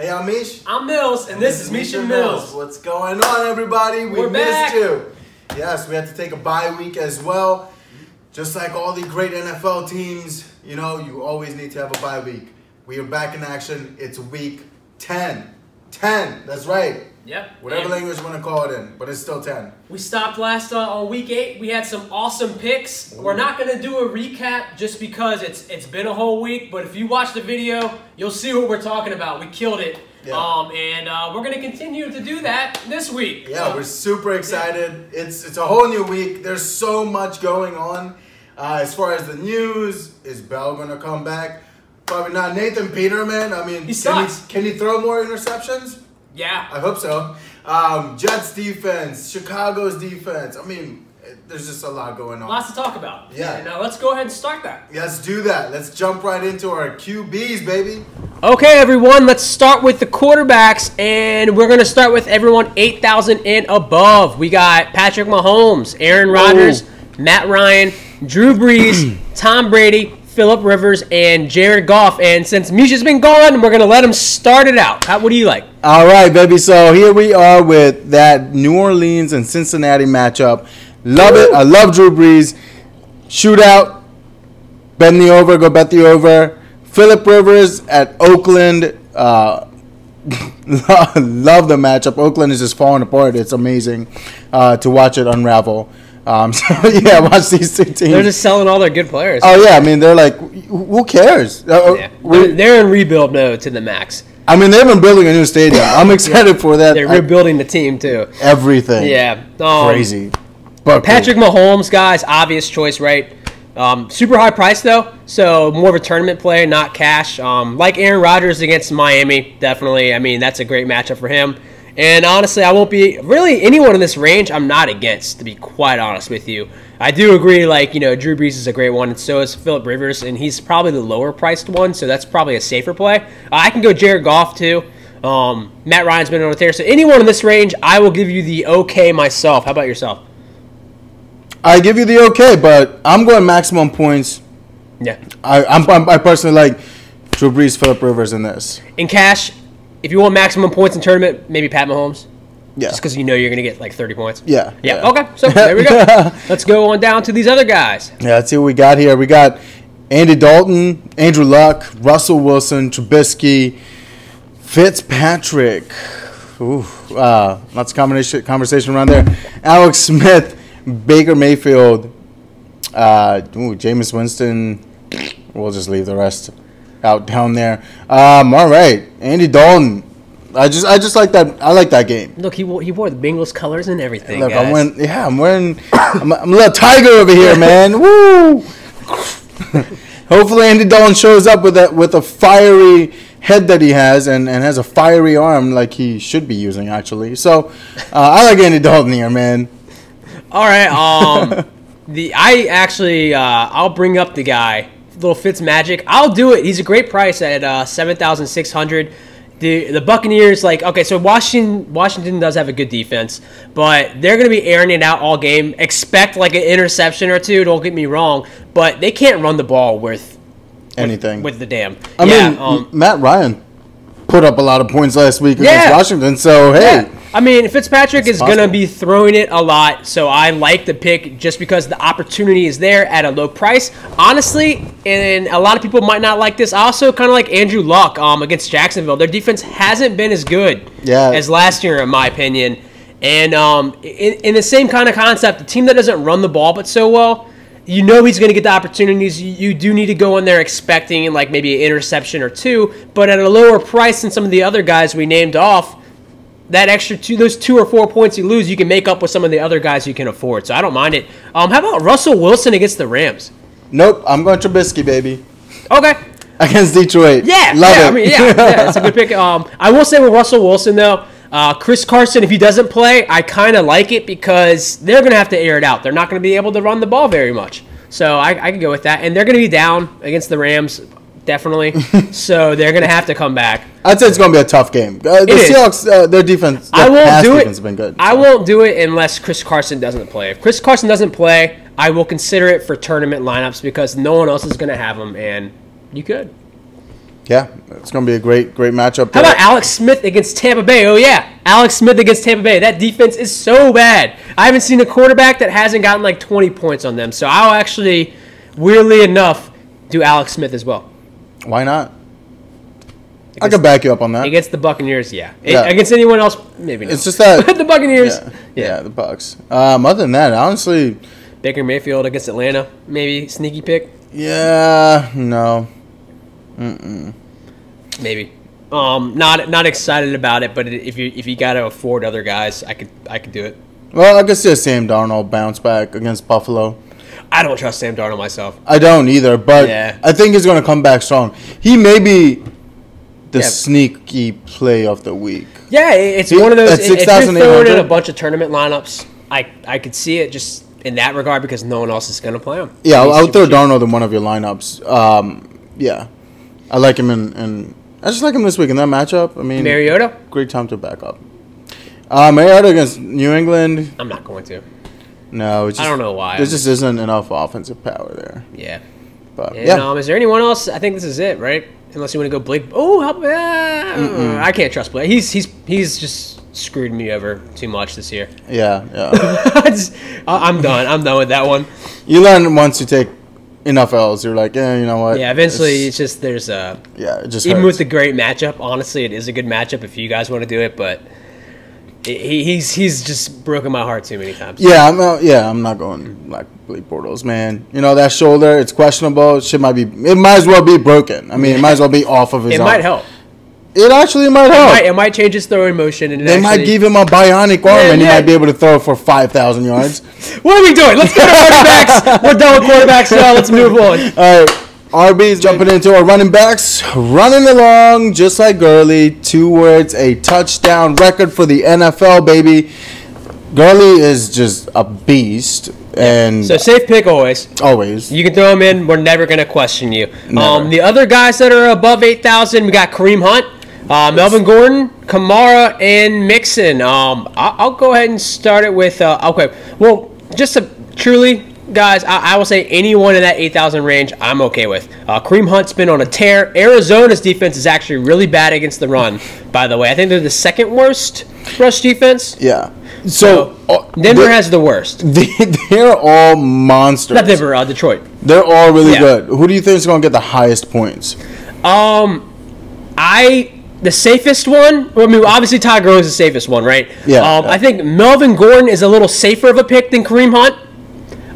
Hey, I'm Mish. I'm Mills, and this is Mish and Mills. What's going on, everybody? We missed you. Yes, we had to take a bye week as well. Just like all the great NFL teams, you know, you always need to have a bye week. We are back in action. It's week 10. 10, that's right. Yep. Whatever language you want to call it in, but it's still 10. We stopped last on week 8. We had some awesome picks. Ooh. We're not going to do a recap just because it's been a whole week, but if you watch the video, you'll see what we're talking about. We killed it. Yeah. We're going to continue to do that this week. Yeah, we're super excited. Yeah. It's a whole new week. There's so much going on. As far as the news, is Bell going to come back? Probably not. Nathan Peterman, I mean, can he throw more interceptions? Yeah. I hope so. Jets defense, Chicago's defense. I mean, there's just a lot going on. Lots to talk about. Yeah. And let's go ahead and start that. Let's do that. Let's jump right into our QBs, baby. Okay, everyone. Let's start with the quarterbacks, and we're going to start with everyone 8,000 and above. We got Patrick Mahomes, Aaron Rodgers, Matt Ryan, Drew Brees, Tom Brady, Phillip Rivers, and Jared Goff. And since Misha's been gone, we're going to let him start it out. What do you like? All right, baby. So here we are with that New Orleans and Cincinnati matchup. Love it. I love Drew Brees. Shootout. Bet the over. Go bet the over. Phillip Rivers at Oakland. Love the matchup. Oakland is just falling apart. It's amazing to watch it unravel. So yeah, watch these two teams. They're just selling all their good players. Oh yeah, I mean they're like, who cares? Yeah. They're in rebuild mode to the max. I mean they've been building a new stadium. I'm excited for that. They're rebuilding the team too. Everything. Yeah, crazy. But Patrick Mahomes, guys, obvious choice, right? Super high price though, so more of a tournament play, not cash. Like Aaron Rodgers against Miami, definitely. I mean that's a great matchup for him. And honestly, I won't be really anyone in this range. I'm not against, to be quite honest with you. I do agree, like, you know, Drew Brees is a great one, and so is Phillip Rivers, and he's probably the lower priced one, so that's probably a safer play. I can go Jared Goff too. Matt Ryan's been on a tear, so anyone in this range, I will give you the okay myself. How about yourself? I give you the okay, but I'm going maximum points. Yeah, I personally like Drew Brees, Phillip Rivers in this. In cash. If you want maximum points in tournament, maybe Pat Mahomes. Yeah. Just because you know you're going to get like 30 points. Yeah. Okay, so there we go. Let's go on down to these other guys. Yeah, let's see what we got here. We got Andy Dalton, Andrew Luck, Russell Wilson, Trubisky, Fitzpatrick. Ooh, lots of conversation around there. Alex Smith, Baker Mayfield, Jameis Winston. We'll just leave the rest out down there. All right, Andy Dalton. I just like that. I like that game. Look, he wore the Bengals colors and everything. Look, guys. I'm a little tiger over here, man. Woo! Hopefully, Andy Dalton shows up with a fiery head that he has and has a fiery arm like he should be using actually. So, I like Andy Dalton here, man. All right. I'll bring up the guy. Little Fitz Magic. I'll do it. He's a great price at $7,600. The Buccaneers, so Washington does have a good defense, but they're going to be airing it out all game. Expect like an interception or two. Don't get me wrong, but they can't run the ball with anything with the damn. I mean, Matt Ryan put up a lot of points last week against Washington. So hey. Yeah. I mean, Fitzpatrick is going to be throwing it a lot, so I like the pick just because the opportunity is there at a low price. Honestly, and a lot of people might not like this, I also kind of like Andrew Luck against Jacksonville. Their defense hasn't been as good as last year, in my opinion. And in the same kind of concept, the team that doesn't run the ball but so well, you know he's going to get the opportunities. You do need to go in there expecting like maybe an interception or two, but at a lower price than some of the other guys we named off. That extra those 2 or 4 points you lose, you can make up with some of the other guys you can afford. So I don't mind it. How about Russell Wilson against the Rams? Nope, I'm going Trubisky, baby. Okay. Against Detroit. Yeah, love it. I mean, it's a good pick. I will say with Russell Wilson though, Chris Carson, if he doesn't play, I kind of like it because they're going to have to air it out. They're not going to be able to run the ball very much. So I can go with that. And they're going to be down against the Rams. Definitely. So they're going to have to come back. I'd say it's going to be a tough game. The Seahawks, their defense, defense has been good. I won't do it unless Chris Carson doesn't play. If Chris Carson doesn't play, I will consider it for tournament lineups because no one else is going to have him, and you could. Yeah, it's going to be a great matchup. How about Alex Smith against Tampa Bay? Oh, yeah. Alex Smith against Tampa Bay. That defense is so bad. I haven't seen a quarterback that hasn't gotten like 20 points on them. So I'll actually, weirdly enough, do Alex Smith as well. Why not? I can back you up on that. Against the Buccaneers, yeah. Against anyone else, maybe not. It's just that. The Buccaneers. Yeah, the Bucs. Other than that, honestly. Baker Mayfield against Atlanta, maybe sneaky pick. Yeah, no. Maybe. Not excited about it, but if you got to afford other guys, I could do it. Well, I could see a Sam Darnold bounce back against Buffalo. I don't trust Sam Darnold myself. I don't either, but I think he's going to come back strong. He may be the sneaky play of the week. Yeah, it's one of those. If you're throwing in a bunch of tournament lineups, I could see it just in that regard because no one else is going to play him. Yeah, I would throw Darnold in one of your lineups. Yeah, I like him I just like him this week in that matchup. I mean, Mariota, great time to back up. Mariota against New England. I'm not going to. No, I don't know why. There just isn't enough offensive power there. Yeah. But is there anyone else? I think this is it, right? Unless you want to go Blake. Oh, I can't trust Blake. He's just screwed me over too much this year. Yeah. I'm done. I'm done with that one. You learn once you take enough L's, you're like, you know what? Yeah, eventually it's just there's a. Yeah, it just even hurts. with the great matchup. Honestly, it is a good matchup if you guys want to do it, but. He's just broken my heart too many times. Yeah, I'm not going like Blake Bortles, man. You know that shoulder, it's questionable. It might as well be broken. I mean, it might as well be off of his arm. It might help. It actually might help. It might change his throwing motion, and they might give him a bionic arm, and he might be able to throw for 5,000 yards. What are we doing? Let's go to quarterbacks. We're done with quarterbacks now. Let's move on. All right. RB's jumping into our running backs, running along just like Gurley. 2 words, a touchdown record for the NFL, baby. Gurley is just a beast, and so safe pick always. Always, you can throw him in. We're never gonna question you. Never. The other guys that are above 8,000, we got Kareem Hunt, Melvin Gordon, Kamara, and Mixon. I'll go ahead and start it with. Okay, well, just to truly. Guys, I will say anyone in that 8,000 range, I'm okay with. Kareem Hunt's been on a tear. Arizona's defense is actually really bad against the run, by the way. I think they're the second worst rush defense. Yeah. So Denver has the worst. They're all monsters. Not Denver, Detroit. They're all really good. Who do you think is going to get the highest points? The safest one, well, I mean, obviously Todd Gurley's the safest one, right? Yeah. I think Melvin Gordon is a little safer of a pick than Kareem Hunt.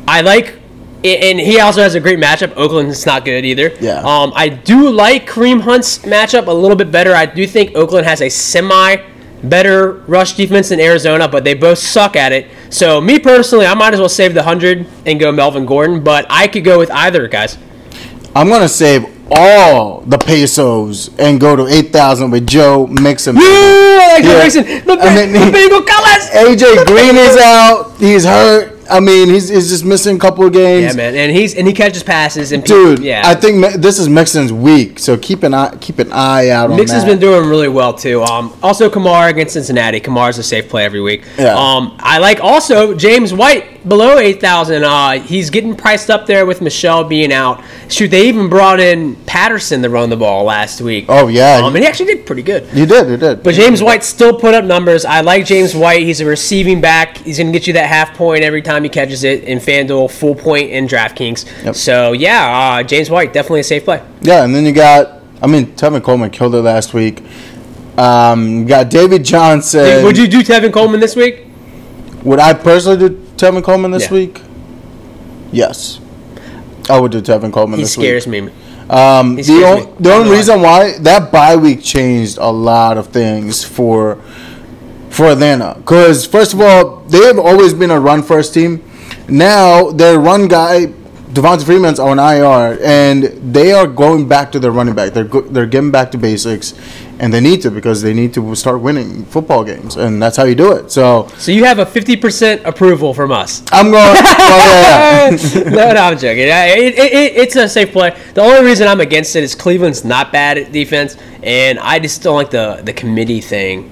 I like, and he also has a great matchup. Oakland's not good either. Yeah. I do like Kareem Hunt's matchup a little bit better. I do think Oakland has a better rush defense than Arizona, but they both suck at it. So me personally, I might as well save the 100 and go Melvin Gordon, but I could go with either, guys. I'm going to save all the pesos and go to 8,000 with Joe Mixon. Yeah, I like Joe Mixon. The Bengal colors. AJ Green is out. He's hurt. I mean, he's just missing a couple of games. Yeah, man, and he catches passes. And dude, I think this is Mixon's week, so keep an eye out on that. Mixon's been doing really well too. Also Kamara against Cincinnati. Kamara's a safe play every week. Yeah. I like also James White below 8,000. He's getting priced up there with Michelle being out. Shoot, they even brought in Patterson to run the ball last week. Oh yeah, and he actually did pretty good. He did. But James White still put up numbers. I like James White. He's a receiving back. He's gonna get you that half point every time he catches it in FanDuel, full point in DraftKings. Yep. So, James White, definitely a safe play. Yeah, and then you got, Tevin Coleman killed it last week. You got David Johnson. Would you do Tevin Coleman this week? Would I personally do Tevin Coleman this week? Yes. I would do Tevin Coleman this week. He scares me. The only reason why, that bye week changed a lot of things for Atlanta. Because, first of all, they have always been a run-first team. Now, their run guy, Devonta Freeman's on IR, and they are going back to their running back. They're getting back to basics, and they need to because they need to start winning football games, and that's how you do it. So you have a 50% approval from us. I'm going. No, I'm joking. It's a safe play. The only reason I'm against it is Cleveland's not bad at defense, and I just don't like the committee thing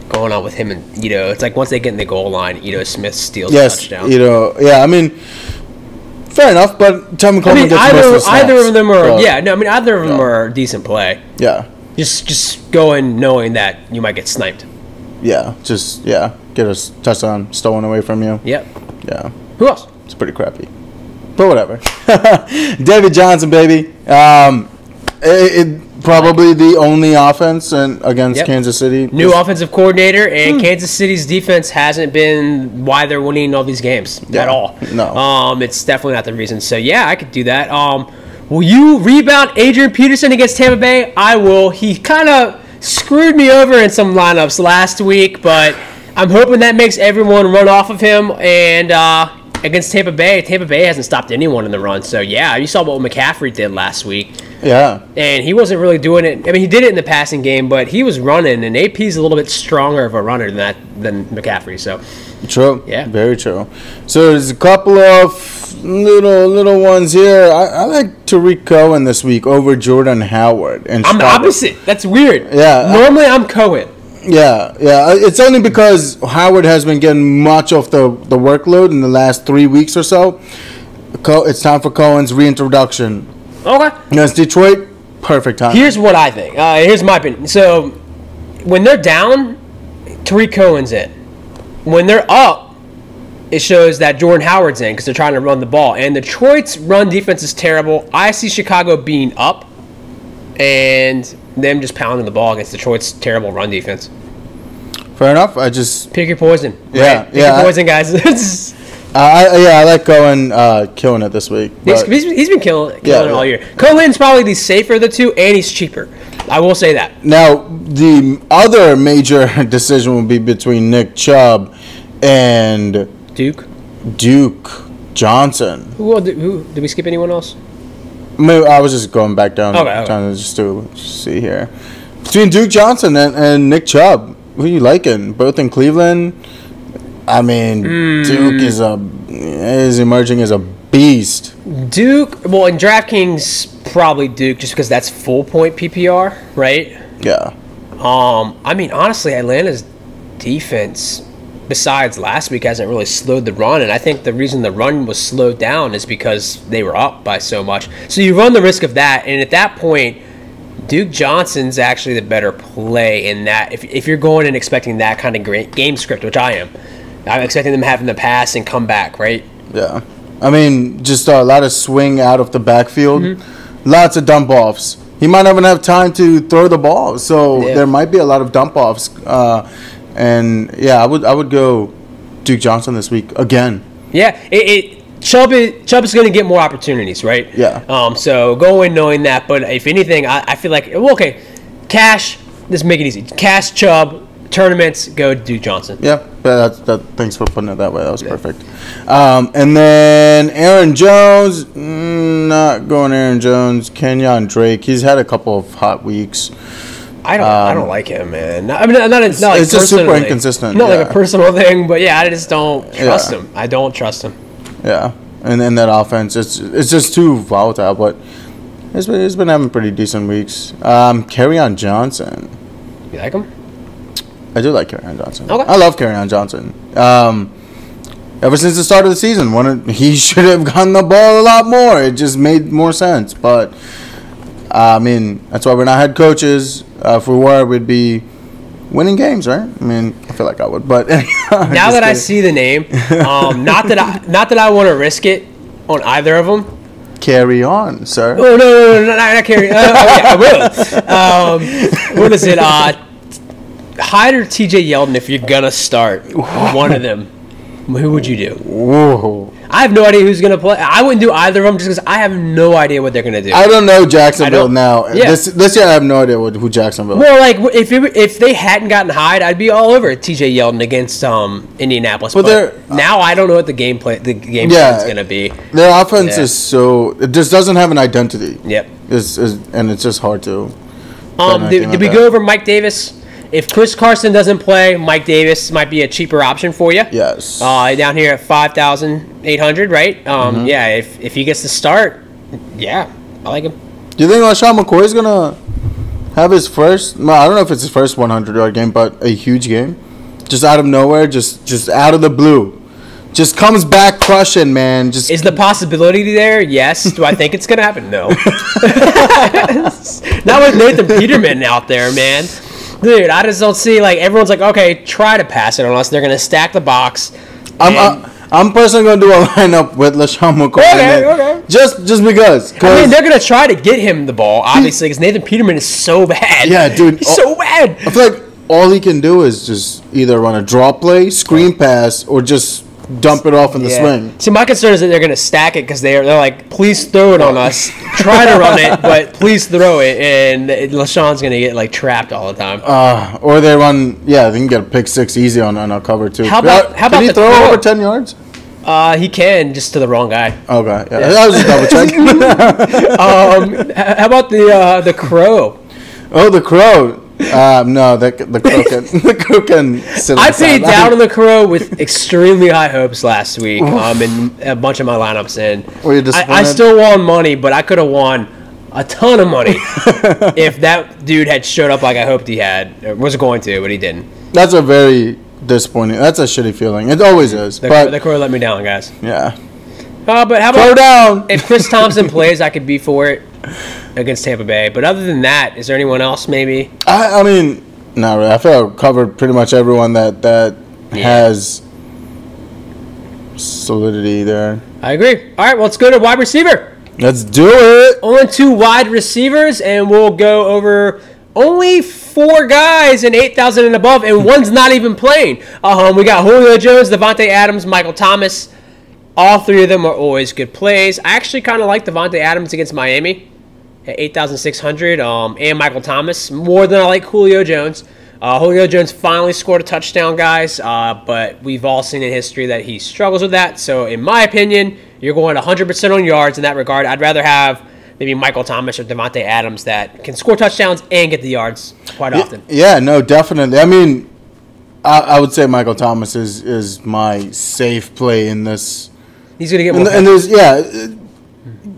going on with him and Ito. It's like once they get in the goal line, Ito Smith steals a touchdown. Ito. Yeah, fair enough, but Tevin Coleman gets most of the snaps. Either of them are, so, either of them are decent play. Yeah. Just go in knowing that you might get sniped. Yeah, get a touchdown stolen away from you. Yep. Yeah. Who else? It's pretty crappy. But whatever. David Johnson, baby. Probably the only offense against Kansas City. New offensive coordinator, and Kansas City's defense hasn't been why they're winning all these games at all. No. It's definitely not the reason. So, yeah, I could do that. Will you rebound Adrian Peterson against Tampa Bay? I will. He kind of screwed me over in some lineups last week, but I'm hoping that makes everyone run off of him. And against Tampa Bay hasn't stopped anyone in the run. So, yeah, you saw what McCaffrey did last week. Yeah. And he wasn't really doing it. I mean, he did it in the passing game, but he was running, and AP's a little bit stronger of a runner than McCaffrey. So, true. Yeah. Very true. So there's a couple of little ones here. I like Tariq Cohen this week over Jordan Howard. I'm the opposite. That's weird. Yeah. Normally, I'm Cohen. Yeah. It's only because Howard has been getting much of the workload in the last 3 weeks or so. It's time for Cohen's reintroduction. Okay. Against Detroit, perfect time. Here's what I think. Here's my opinion. So, when they're down, Tariq Cohen's in. When they're up, it shows that Jordan Howard's in because they're trying to run the ball. And Detroit's run defense is terrible. I see Chicago being up and them just pounding the ball against Detroit's terrible run defense. Fair enough. Pick your poison. Yeah. Right? Pick your poison, guys. I like Cohen killing it this week. He's been killing it all year. Cohen's probably the safer of the two, and he's cheaper. I will say that. Now, the other major decision will be between Nick Chubb and Duke Johnson. Who did we skip anyone else? I was just going back down, okay. trying to just see here. Between Duke Johnson and Nick Chubb, who are you liking? Both in Cleveland. I mean, Duke is emerging as a beast. Duke, well, in DraftKings, probably Duke, just because that's full point PPR, right? Yeah. I mean, honestly, Atlanta's defense, besides last week, hasn't really slowed the run, and I think the reason the run was slowed down is because they were up by so much. So you run the risk of that, and at that point, Duke Johnson's actually the better play in that. If you're going and expecting that kind of great game script, which I am. I'm expecting them having the pass and come back, right? Yeah. I mean, just a lot of swing out of the backfield. Lots of dump-offs. He might not even have time to throw the ball, so there might be a lot of dump-offs. And, yeah, I would go Duke Johnson this week again. Yeah. Chubb is going to get more opportunities, right? Yeah. So go in knowing that. But if anything, I feel like, well, okay, cash, let's make it easy. Cash, Chubb, tournaments, go Duke Johnson. Yeah, thanks for putting it that way. That was perfect. And then Aaron Jones, not going Aaron Jones. Kenyon Drake, he's had a couple of hot weeks. I don't like him, man. I mean, not it's like just super inconsistent. Not like a personal thing, but yeah, I just don't trust him. I don't trust him. Yeah, and then that offense, it's just too volatile. But he's been having pretty decent weeks. Kerryon Johnson. You like him? I do like Kerryon Johnson. Okay. I love Kerryon Johnson. Ever since the start of the season, he should have gotten the ball a lot more. It just made more sense. But, I mean, that's why we're not head coaches. If we were, we'd be winning games, right? I mean, I feel like I would. But now that I see the name, not that I want to risk it on either of them. Carry on, sir. Oh, no, not carry on. I will. What is it? Hyde or TJ Yeldon, if you're going to start one of them, who would you do? Whoa. I have no idea who's going to play. I wouldn't do either of them just because I have no idea what they're going to do. I don't know Jacksonville now. Yeah. This year I have no idea who Jacksonville is. Well, like, if they hadn't gotten Hyde, I'd be all over TJ Yeldon against Indianapolis. But now I don't know what the game plan is going to be. Their offense is so... It just doesn't have an identity. Yep. And it's just hard to... Did we go over Mike Davis? If Chris Carson doesn't play, Mike Davis might be a cheaper option for you. Yes. Down here at 5,800, right? Yeah, if he gets to start, yeah, I like him. Do you think LaShawn McCoy is gonna have his first? I don't know if it's his first 100-yard game, but a huge game, just out of nowhere, just out of the blue, just comes back crushing, man. Just is the possibility there? Yes. Do I think it's gonna happen? No. Not with Nathan Peterman out there, man. Dude, I just don't see, like, everyone's like, okay, try to pass it on us. They're gonna stack the box. I'm personally gonna do a lineup with LaShawn McCoy. Okay. Just because. I mean, they're gonna try to get him the ball, obviously, because Nathan Peterman is so bad. Yeah, dude. He's so bad. I feel like all he can do is just either run a draw play, screen pass, or just dump it off in the swing. See, my concern is that they're going to stack it because they're like, please throw it on us. Try to run it, but please throw it. And LaShawn's going to get, like, trapped all the time. Or they run, they can get a pick six easy on a cover, too. How about can he throw over 10 yards? He can, just to the wrong guy. Okay, yeah. I was just double checking. How about the crow? Oh, the crow. No, the crow can sit on I the paid sideline. down on the crow with extremely high hopes last week in a bunch of my lineups. And Were you disappointed? I still won money, but I could have won a ton of money if that dude had showed up like I hoped he had. Or was going to, but he didn't. That's a very disappointing. That's a shitty feeling. It always is. The crow let me down, guys. Yeah. But how Crow about down. if Chris Thompson plays, I could be for it against Tampa Bay. But other than that, is there anyone else maybe? I mean, not really. I feel I've covered pretty much everyone that has solidity there. I agree. All right, well, let's go to wide receiver. Let's do it. Only 2 wide receivers, and we'll go over only 4 guys in 8,000 and above, and one's not even playing. We got Julio Jones, Devontae Adams, Michael Thomas. All 3 of them are always good plays. I actually kind of like Devontae Adams against Miami at 8,600, and Michael Thomas more than I like Julio Jones. Julio Jones finally scored a touchdown, guys, but we've all seen in history that he struggles with that. So, in my opinion, you're going 100% on yards in that regard. I'd rather have maybe Michael Thomas or Devontae Adams that can score touchdowns and get the yards quite often. Yeah, no, definitely. I mean, I would say Michael Thomas is my safe play in this. He's going to get more. And there's,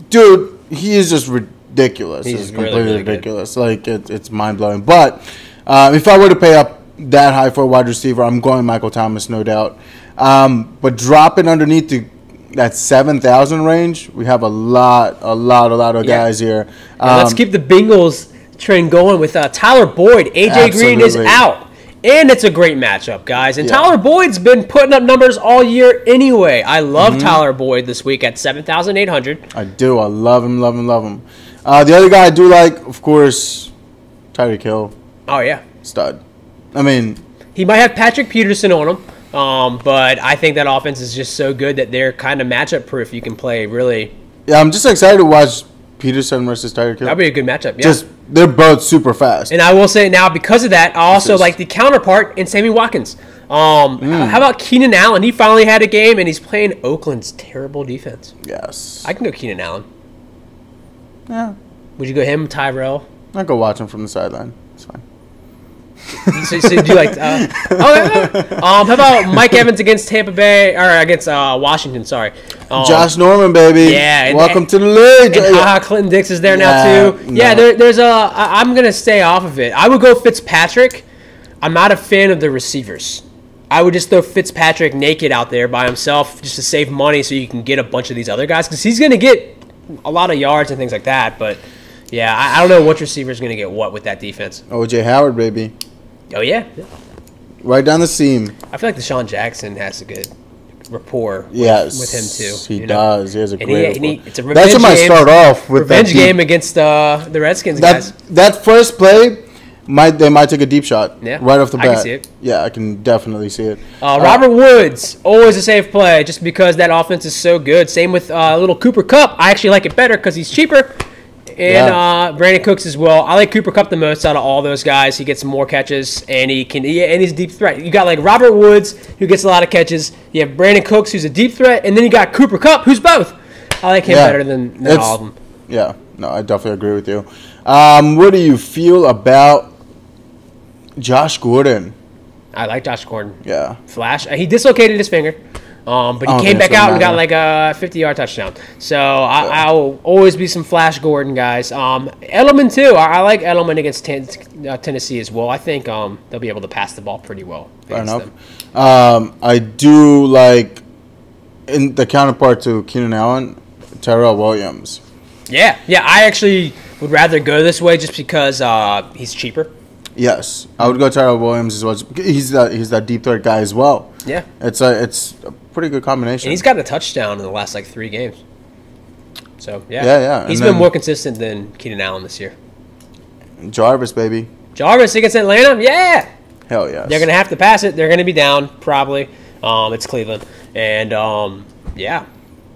dude, he is just ridiculous. He's it's really, completely really good. ridiculous. Like, it's mind-blowing. But if I were to pay up that high for a wide receiver, I'm going Michael Thomas, no doubt. But dropping underneath that 7,000 range, we have a lot of guys here. Let's keep the Bengals train going with Tyler Boyd. AJ Green is out. And it's a great matchup, guys. And Tyler Boyd's been putting up numbers all year anyway. I love Tyler Boyd this week at 7,800. I do. I love him. The other guy I do like, of course, Tyreek Hill. Oh, yeah. Stud. I mean, he might have Patrick Peterson on him, but I think that offense is just so good that they're kind of matchup proof. You can play really. Yeah, I'm just excited to watch Peterson versus Tyreek Hill. That'd be a good matchup, yeah. Just, they're both super fast. And I will say now, because of that, I also like the counterpart in Sammy Watkins. How about Keenan Allen? He finally had a game, and he's playing Oakland's terrible defense. Yes. I can go Keenan Allen. Yeah. Would you go him, Tyrell? I'll go watch him from the sideline. It's fine. So do you like? Okay. How about Mike Evans against Tampa Bay or against Washington? Sorry. Josh Norman, baby. Yeah. Welcome to the league. And Clinton Dix is there now too. No. Yeah. There's I'm gonna stay off of it. I would go Fitzpatrick. I'm not a fan of the receivers. I would just throw Fitzpatrick naked out there by himself just to save money so you can get a bunch of these other guys because he's gonna get a lot of yards and things like that. But yeah, I don't know which receiver is gonna get what with that defense. OJ Howard, baby. Oh yeah. Right down the seam. I feel like Deshaun Jackson has a good rapport with him too. He does. He has a great rapport. It's a revenge That's what might start off with revenge game against the Redskins guys. That first play, they might take a deep shot right off the bat. I can see it. Yeah, I can definitely see it. Robert Woods, always a safe play just because that offense is so good. Same with little Cooper Kupp. I actually like it better because he's cheaper. And Brandon Cooks as well. I like Cooper Kupp the most out of all those guys. He gets more catches, and and he's a deep threat. You got like Robert Woods, who gets a lot of catches. You have Brandon Cooks, who's a deep threat, and then you got Cooper Kupp, who's both. I like him better than all of them. Yeah, no, I definitely agree with you. What do you feel about Josh Gordon? I like Josh Gordon. Yeah. Flash. He dislocated his finger. But he came back out and got like a 50-yard touchdown. So I'll always be some Flash Gordon guys. Edelman too. I like Edelman against Tennessee as well. I think they'll be able to pass the ball pretty well. Fair enough. I do like in the counterpart to Keenan Allen, Terrell Williams. Yeah. I actually would rather go this way just because he's cheaper. Yes, I would go Terrell Williams as well. He's that deep threat guy as well. Yeah, it's a pretty good combination. And he's got a touchdown in the last 3 games. So yeah. He's been more consistent than Keenan Allen this year. Jarvis, baby. Jarvis against Atlanta, yeah. Hell yes. They're gonna have to pass it. They're gonna be down probably. It's Cleveland, and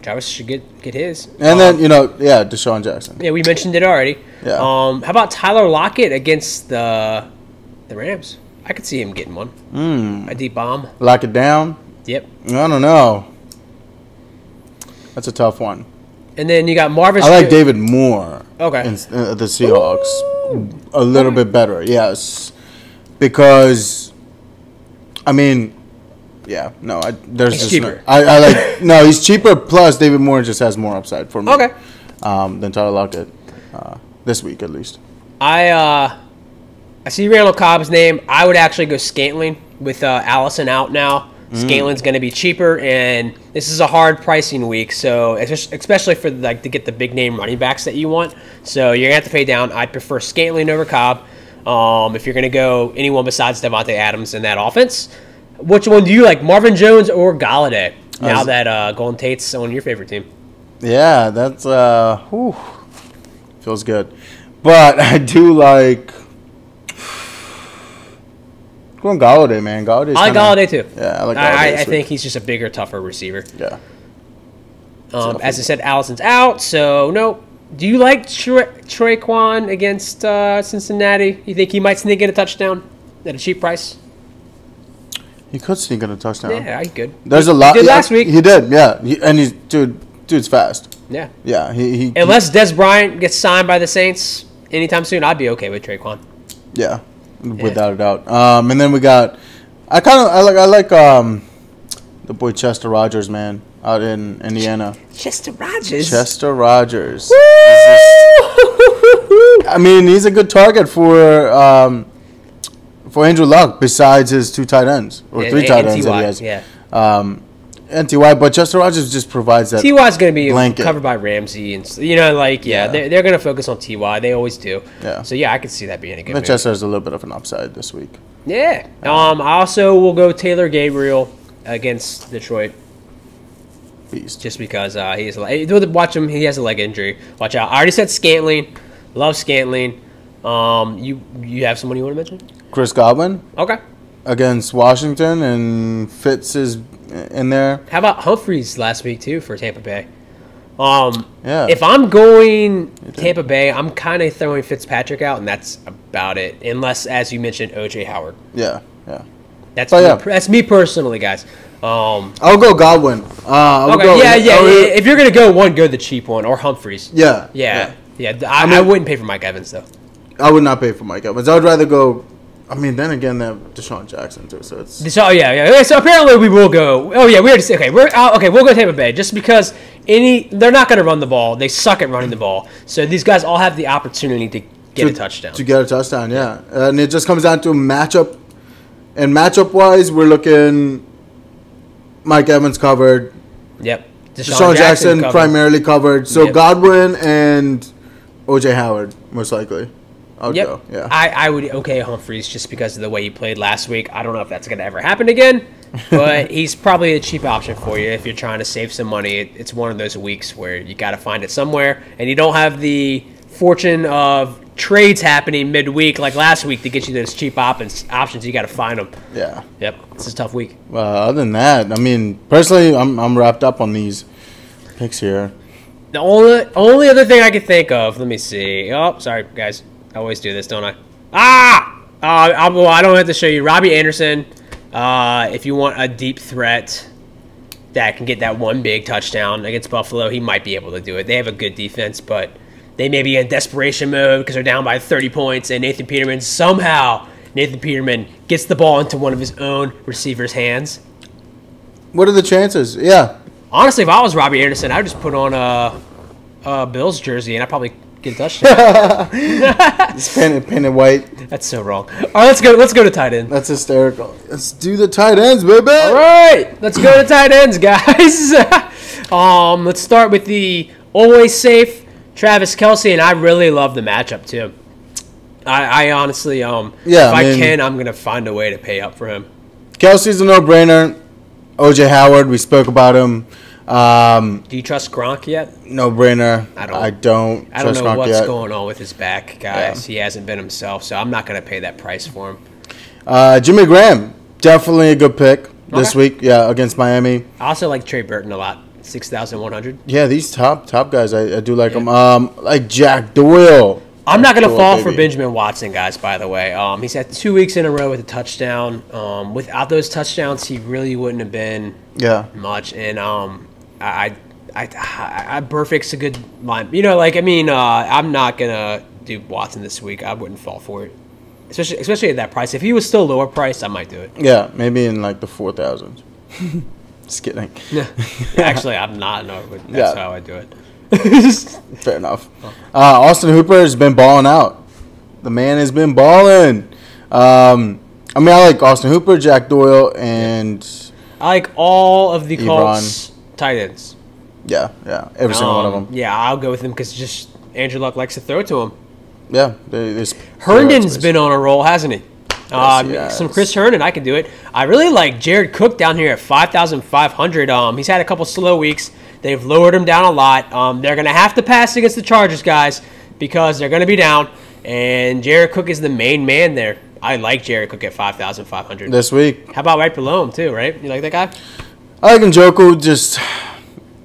Jarvis should get his. And then Deshaun Jackson. Yeah, we mentioned it already. Yeah. How about Tyler Lockett against the Rams? I could see him getting one. A deep bomb. Lock it down. Yep. I don't know. That's a tough one. And then you got Marvin. I like David Moore. Okay. In the Seahawks. Ooh. A little bit better, yes. Because, I mean, he's cheaper. I like no, he's cheaper. Plus, David Moore just has more upside for me. Okay. Than Tyler Lockett this week at least. I see Randall Cobb's name. I would actually go Scantling with Allison out now. Scantling's going to be cheaper, and this is a hard pricing week, so especially for to get the big name running backs that you want. So you're going to have to pay down. I'd prefer Scantling over Cobb. If you're going to go anyone besides Devontae Adams in that offense, which one do you like, Marvin Jones or Golladay? Now that Golden Tate's on your favorite team. Yeah, that's feels good, but I do like. Going Golladay, man. I like Golladay too. Yeah, I like Golladay. I think he's just a bigger, tougher receiver. Yeah. As I said, Allison's out, so no. Do you like Traquan against Cincinnati? You think he might sneak in a touchdown at a cheap price? He could sneak in a touchdown. Yeah, he could. There's a lot. He did last week. He did, yeah. And dude's fast. Yeah. Yeah. Unless Des Bryant gets signed by the Saints anytime soon, I'd be okay with Traquan. Yeah. Without a doubt. And then we got I like the boy Chester Rogers, man, out in Indiana. Chester Rogers. I mean, he's a good target for Andrew Luck besides his 2 tight ends or 3 tight ends that he has. Yeah. And T.Y., but Chester Rogers just provides that. T.Y.'s going to be blanket. Covered by Ramsey, and they're going to focus on T.Y. They always do. Yeah. So I could see that being a good move. Chester has a little bit of an upside this week. Yeah. I also will go Taylor Gabriel against Detroit. Beast. Just because watch him, he has a leg injury. Watch out. I already said Scantling. Love Scantling. You have someone you want to mention? Chris Godwin. Okay. Against Washington, and Fitz is in there. How about Humphreys last week too for Tampa Bay? Yeah. If I'm going Tampa Bay, I'm kind of throwing Fitzpatrick out, and that's about it. Unless, as you mentioned, O.J. Howard. Yeah. That's me personally, guys. I'll go Godwin. If you're gonna go one, go the cheap one or Humphreys. Yeah. I wouldn't pay for Mike Evans though. I would not pay for Mike Evans. I would rather go. I mean, then again, they have Deshaun Jackson too, so it's. So apparently we will go. Oh yeah, we already said okay. We'll go Tampa Bay just because they're not going to run the ball. They suck at running the ball. So these guys all have the opportunity to get a touchdown. To get a touchdown, yeah, and it just comes down to matchup. And matchup wise, we're looking. Mike Evans covered. Yep. Deshaun Jackson primarily covered. So Godwin and O.J. Howard most likely. I would go. Yeah. I would Humphreys just because of the way he played last week. I don't know if that's going to ever happen again, but he's probably a cheap option for you if you're trying to save some money. It's one of those weeks where you got to find it somewhere, and you don't have the fortune of trades happening midweek like last week to get you those cheap options. You got to find them. Yeah. Yep. It's a tough week. Other than that, I mean, personally, I'm wrapped up on these picks here. The only other thing I could think of, let me see. Oh, sorry, guys. I always do this, don't I? I don't have to show you. Robbie Anderson, if you want a deep threat that can get that one big touchdown against Buffalo, he might be able to do it. They have a good defense, but they may be in desperation mode because they're down by 30 points, and Nathan Peterman gets the ball into one of his own receivers' hands. What are the chances? Yeah. Honestly, if I was Robbie Anderson, I'd just put on a Bills jersey, and I'd probably get a touchdown. It's painted white. That's so wrong. All right, let's go to tight end. That's hysterical. Let's do the tight ends, baby. All right, let's go to tight ends, guys. Let's start with the always safe Travis Kelce, and I really love the matchup too. I honestly, I can, I'm gonna find a way to pay up for him. Kelsey's a no-brainer. OJ Howard, we spoke about him. Do you trust Gronk yet? No-brainer. I don't know trust Gronk what's yet. going on with his back, guys. Yeah. He hasn't been himself, so I'm not gonna pay that price for him. Jimmy Graham, definitely a good pick this week. Yeah, against Miami. I also like Trey Burton a lot. 6,100. Yeah, these top guys, I do like them. Like Jack Doyle. I'm not going to fall for Benjamin Watson, guys, by the way. He's had 2 weeks in a row with a touchdown. Without those touchdowns, he really wouldn't have been much. And Burfict's a good line. I'm not going to do Watson this week. I wouldn't fall for it, especially at that price. If he was still lower priced, I might do it. Yeah, maybe in like the 4,000s. Just kidding. Yeah. Actually, I'm not. No, but that's how I do it. Fair enough. Austin Hooper has been balling out. The man has been balling. I like Austin Hooper, Jack Doyle, and I like all of the Colts tight ends. Yeah, every single one of them. Yeah, I'll go with him because just Andrew Luck likes to throw to him. Yeah, Herndon's been on a roll, hasn't he? Yes. Some Chris Herndon, I can do it. I really like Jared Cook down here at 5,500. He's had a couple slow weeks. They've lowered him down a lot. They're going to have to pass against the Chargers, guys, because they're going to be down. And Jared Cook is the main man there. I like Jared Cook at 5,500 this week. How about right below him too? Right? You like that guy? I like Njoku. Just I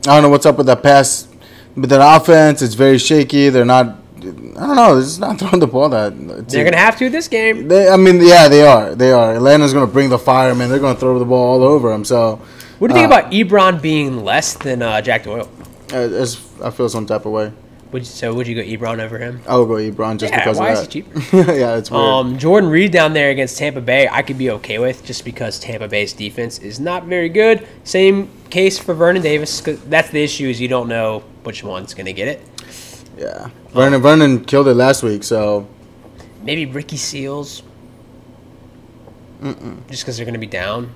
don't know what's up with that pass, but that offense is very shaky. They're not. I don't know. They're just not throwing the ball that. They're going to have to this game. They are. They are. Atlanta's going to bring the fire, man. They're going to throw the ball all over them. So. What do you think about Ebron being less than Jack Doyle? I feel some type of way. Would you go Ebron over him? I would go Ebron just because why of that. Is he cheap? Yeah, it's weird. Jordan Reed down there against Tampa Bay, I could be okay with just because Tampa Bay's defense is not very good. Same case for Vernon Davis. 'Cause that's the issue is you don't know which one's going to get it. Yeah. Vernon killed it last week, so. Maybe Ricky Seals. Just because they're going to be down.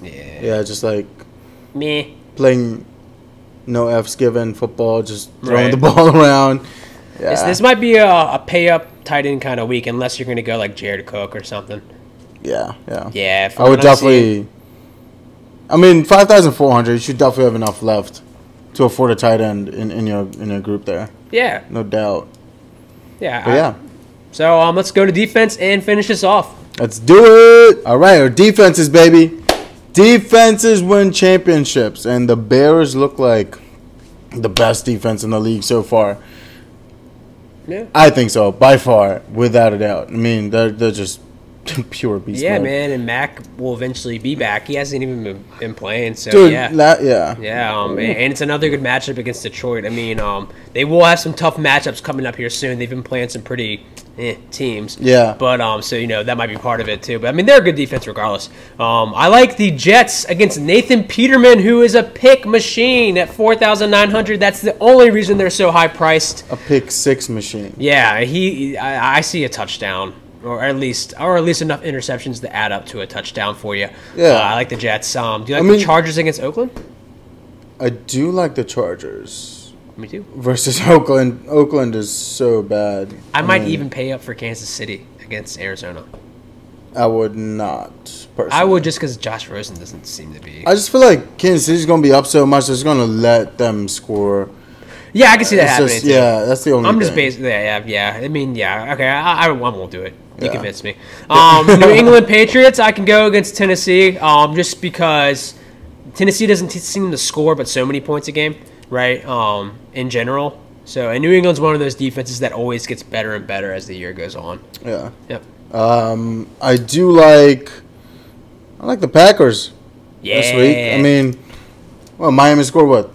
Yeah, just like me playing no F's given football, just throwing the ball around. Yeah. This might be a pay up tight end kind of week unless you're going to go like Jared Cook or something. Yeah. I would definitely. 5,400. You should definitely have enough left to afford a tight end in your group there. Yeah, no doubt. Yeah. So let's go to defense and finish this off. Let's do it. All right, our defenses, baby. Defenses win championships, and the Bears look like the best defense in the league so far. Yeah. I think so, by far, without a doubt. They're just pure beast mode. Man, and Mac will eventually be back. He hasn't even been playing, so Dude, yeah. And it's another good matchup against Detroit. They will have some tough matchups coming up here soon. They've been playing some pretty teams. Yeah. But that might be part of it too. But they're a good defense regardless. I like the Jets against Nathan Peterman, who is a pick machine at 4,900. That's the only reason they're so high priced. A pick six machine. Yeah, I see a touchdown. Or at least enough interceptions to add up to a touchdown for you. Yeah. I like the Jets. Do you like the Chargers against Oakland? I do like the Chargers. Me too. Versus Oakland. Oakland is so bad. I might even pay up for Kansas City against Arizona. I would not, personally. I would just because Josh Rosen doesn't seem to be. I just feel like Kansas City's going to be up so much, they're just going to let them score. Yeah, I can see that happening. That's the only thing. I'm just basically, yeah. Okay, I won't do it. You convinced me. New England Patriots, I can go against Tennessee just because Tennessee doesn't seem to score but so many points a game, right, in general. So, and New England's one of those defenses that always gets better and better as the year goes on. Yeah. Yep. I like the Packers this week. Miami scored what?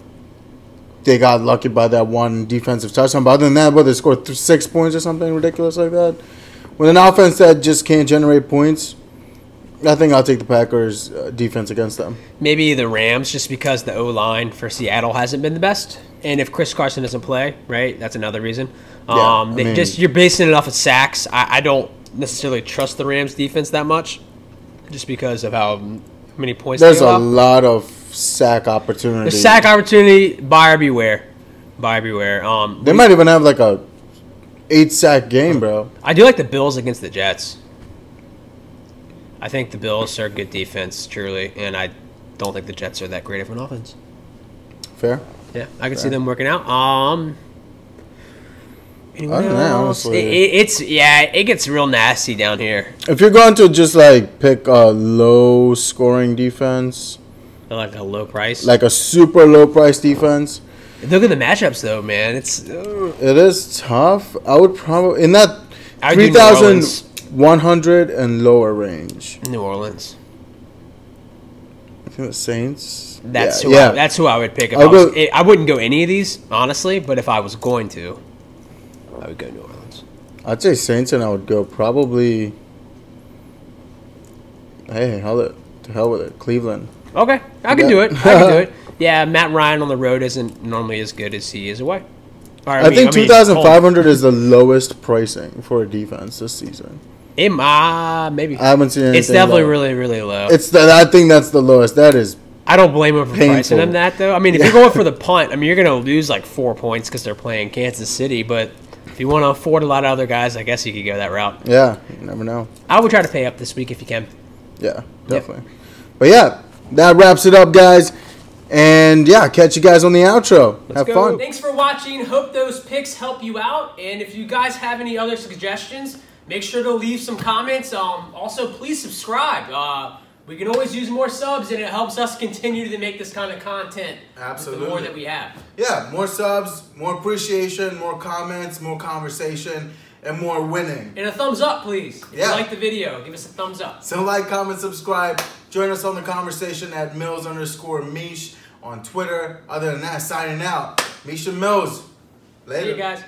They got lucky by that one defensive touchdown. But other than that, they scored 6 points or something ridiculous like that. With an offense that just can't generate points, I think I'll take the Packers defense against them. Maybe the Rams, just because the O-line for Seattle hasn't been the best. And if Chris Carson doesn't play, right, that's another reason. You're basing it off of sacks. I don't necessarily trust the Rams defense that much, just because of how many points there's they allow. a lot of sack opportunity. The sack opportunity, buyer beware. Buyer beware. They might even have like a 8-sack game, bro. I do like the Bills against the Jets. I think the Bills are a good defense, truly, and I don't think the Jets are that great of an offense. Fair. Yeah, I can see them working out. Anyone Other than that, honestly, it gets real nasty down here. If you're going to just like pick a low scoring defense, Like a low price, like a super low price defense. Look at the matchups, though, man. It is tough. I would probably in that 3,100 and lower range. New Orleans. I think the Saints. That's who I would pick. I wouldn't go any of these, honestly, but if I was going to, I would go New Orleans. I'd say Saints, and I would go probably. Hey, to hell with it, Cleveland. Okay, I can do it. I can do it. Yeah, Matt Ryan on the road isn't normally as good as he is away. I think 2,500 is the lowest pricing for a defense this season. Maybe. I haven't seen anything. It's definitely really, really low. I think that's the lowest. That is. I don't blame him for pricing them that, though. I mean, if you're going for the punt, I mean, you're going to lose like 4 points because they're playing Kansas City. But if you want to afford a lot of other guys, I guess you could go that route. Yeah, you never know. I would try to pay up this week if you can. Yeah, definitely. Yep. But yeah, that wraps it up, guys. And yeah, catch you guys on the outro. Have fun. Thanks for watching. Hope those picks help you out. And if you guys have any other suggestions, make sure to leave some comments. Also, please subscribe. We can always use more subs, and it helps us continue to make this kind of content. Absolutely. The more that we have. Yeah, more subs, more appreciation, more comments, more conversation, and more winning. And a thumbs up, please. If you like the video, give us a thumbs up. So like, comment, subscribe. Join us on the conversation at Mills_Mish on Twitter. Other than that, signing out. Mish and Mills. Later. See you guys.